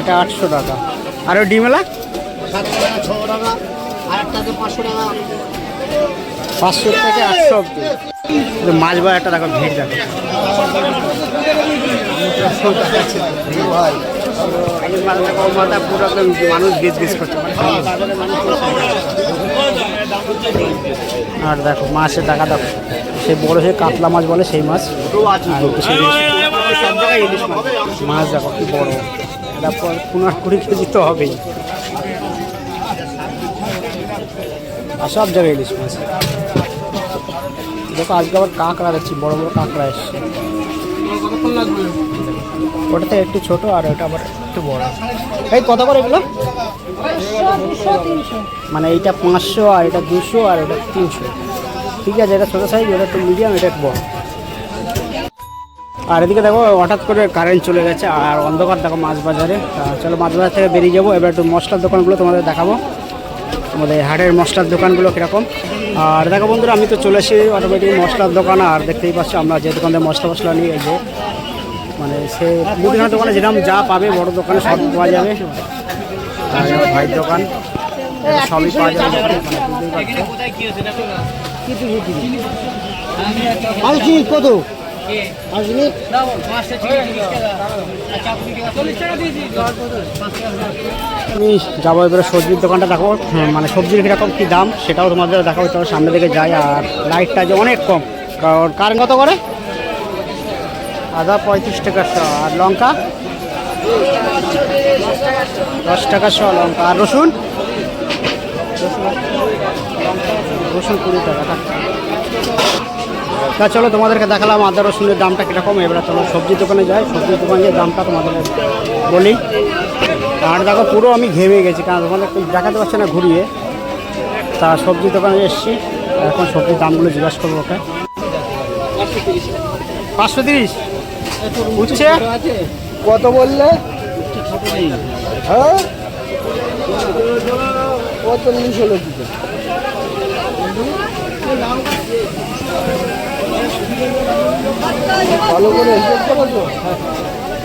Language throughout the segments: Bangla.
এটা 800 টাকা। আর ওই ডিমেলা 6 টাকা, আর একটাতে 500 টাকা। 500 থেকে 800 অব্দি। মাছ বাজারটা দেখো, ভিড় দেখো। পুরো মানুষ বিজনেস করছে। আর দেখো মাছের টাকা দেখো, সেই বড় সেই কাতলা মাছ বলে সেই মাছ। আর সব জায়গায় ইলিশ মাছ, মাছ দেখো কি বড়। এটা 15-20 কেজি তো হবেই। আর সব জায়গায় ইলিশ মাছ দেখো। আজকে আবার কাঁকড়া দেখছি, বড় বড় কাঁকড়া এসছে। ওটাতে একটু ছোট আর ওটা আবার একটু বড়। এই কত করে এগুলো? মানে এইটা 500 আর এটা 200 আর এটা 300। ঠিক আছে, এটা ছোটো সাইজ, এটা একটু মিডিয়াম, এটা একটু বড়। আর এদিকে দেখো হঠাৎ করে কারেন্ট চলে গেছে আর অন্ধকার দেখো মাছ বাজারে। চলো মাছ বাজার থেকে বেরিয়ে যাবো। এবার একটু মশলার দোকানগুলো তোমাদের দেখাবো, আমাদের হাটের মশলার দোকানগুলো কীরকম। আর দেখো বন্ধুরা, আমি তো চলে এসেছি অটোমেটিক মশলার দোকান। আর দেখতেই পাচ্ছি আমরা যে দোকান থেকে মশলা নিয়ে এই যে মানে সে মুদিখানার দোকানে যেরকম যা পাবে বড় দোকানে সব পাওয়া যাবে। আর ভাইয়ের দোকান সবই পাওয়া যাবে। কত আমি যাবো এবারে সবজির দোকানটা দেখো, মানে সবজির কীরকম কী দাম সেটাও তোমাদের দেখাবো। তবে সামনে দিকে যাই। আর লাইটটা যে অনেক কম, কারণ কারেন্ট কত করে? আদা 35 টাকা শ, আর লঙ্কা 10 টাকা শ লঙ্কা। আর রসুন 20 টাকা। তা চলো তোমাদেরকে দেখালাম আদা রসুনের দামটা কীরকম। এবার চলো সবজির দোকানে যাই, সবজির দোকানের দামটা তোমাদের বলি। আর দেখো পুরো আমি ঘেমে গেছি, কারণ তোমাদের দেখাতে পারছে না ঘুরিয়ে। তা সবজির দোকানে এসেছি, এখন সবজির দামগুলো জিজ্ঞাসা করবো ওকে। 530 উঠছে কত বললে? হ্যাঁ 45 হলো দিতে। ভালো করে হিসেব করেছো?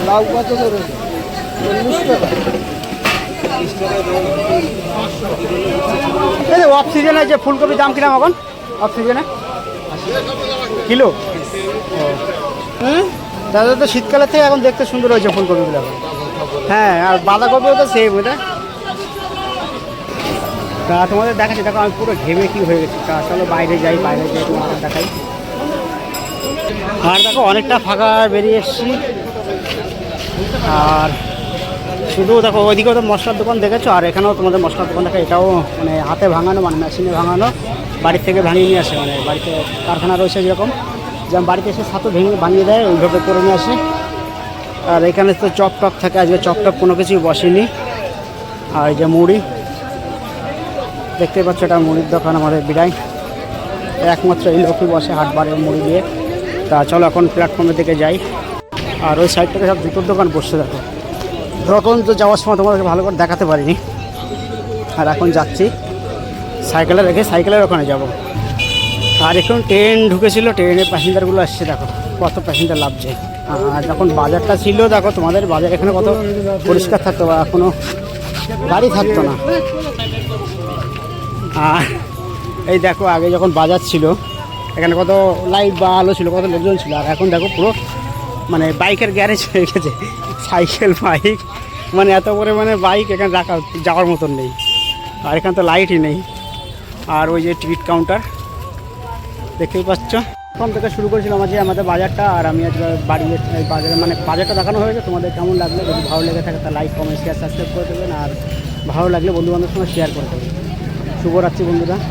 লাউ কত করেছো? 40 টাকা। অফ সিজনে যে ফুলকপির দাম কিরাম এখন? অফ সিজনে কিলো? দাদা তো শীতকালের থেকে এখন দেখতে সুন্দর হয়েছে ফুলকপিগুলো এখন। হ্যাঁ, আর বাঁধাকপিও তো সেম ওটা। তা তোমাদের দেখাচ্ছি, দেখো আমি পুরো ঘেমে কি হয়ে গেছি। তা চলো বাইরে যাই, বাইরে যাই তোমাদের দেখাই। আর দেখো অনেকটা ফাঁকা বেরিয়ে এসেছি। আর শুধু দেখো ওইদিকেও তো মশলার দোকান দেখেছো, আর এখানেও তোমাদের মশলার দোকান দেখো। এটাও মানে হাতে ভাঙানো, মানে মেশিনে ভাঙানো, বাড়ির থেকে ভাঙিয়ে নিয়ে আসে। মানে বাড়িতে কারখানা রয়েছে যেরকম, যেমন বাড়িতে এসে ছাতু ভাঙিয়ে দেয়, ওইভাবে করে নিয়ে আসে। আর এখানে তো চপ টপ থাকে, আজকে চপ টপ কোনো কিছুই বসেনি। আর এই যে মুড়ি দেখতে পাচ্ছ, এটা মুড়ির দোকান আমাদের বিড়াই। একমাত্র এই লোকই বসে হাটবারে মুড়ি দিয়ে। তা চলো এখন প্ল্যাটফর্মের দিকে যাই। আর ওই সাইড থেকে সব জুতোর দোকান বসছে দেখো। তখন তো যাওয়ার সময় তোমাদেরকে ভালো করে দেখাতে পারিনি। আর এখন যাচ্ছি, সাইকেলে রেখে সাইকেলের ওখানে যাব। আর এখন ট্রেন ঢুকেছিল, ট্রেনের প্যাসেঞ্জারগুলো আসছে দেখো, কত প্যাসেঞ্জার লাভছে। আর যখন বাজারটা ছিল দেখো, তোমাদের বাজার এখানে কত পরিষ্কার থাকতো, বা এখনও গাড়ি থাকতো না। আর এই দেখো আগে যখন বাজার ছিল এখানে কত লাইট বা আলো ছিল, কত লোকজন ছিল। আর এখন দেখো পুরো মানে বাইকের গ্যারেজ হয়ে গেছে, সাইকেল বাইক মানে এত পরিমাণে বাইক এখানে রাখা যাওয়ার মতন নেই। আর এখানে তো লাইটই নেই। আর ওই যে টিকিট কাউন্টার দেখতেই পাচ্ছ। প্রথম থেকে শুরু করেছিলাম আজকে আমাদের বাজারটা। আর আমি আজকে বাড়ি বাজারে মানে বাজারটা দেখানো হয়েছে। তোমাদের কেমন লাগলো? যদি ভালো লেগে থাকে তা লাইক কমেন্ট শেয়ার সাবস্ক্রাইব করে দেবেন। আর ভালো লাগলে বন্ধুবান্ধবের সঙ্গে শেয়ার করে দেবেন। শুভরাত্রি বন্ধুরা।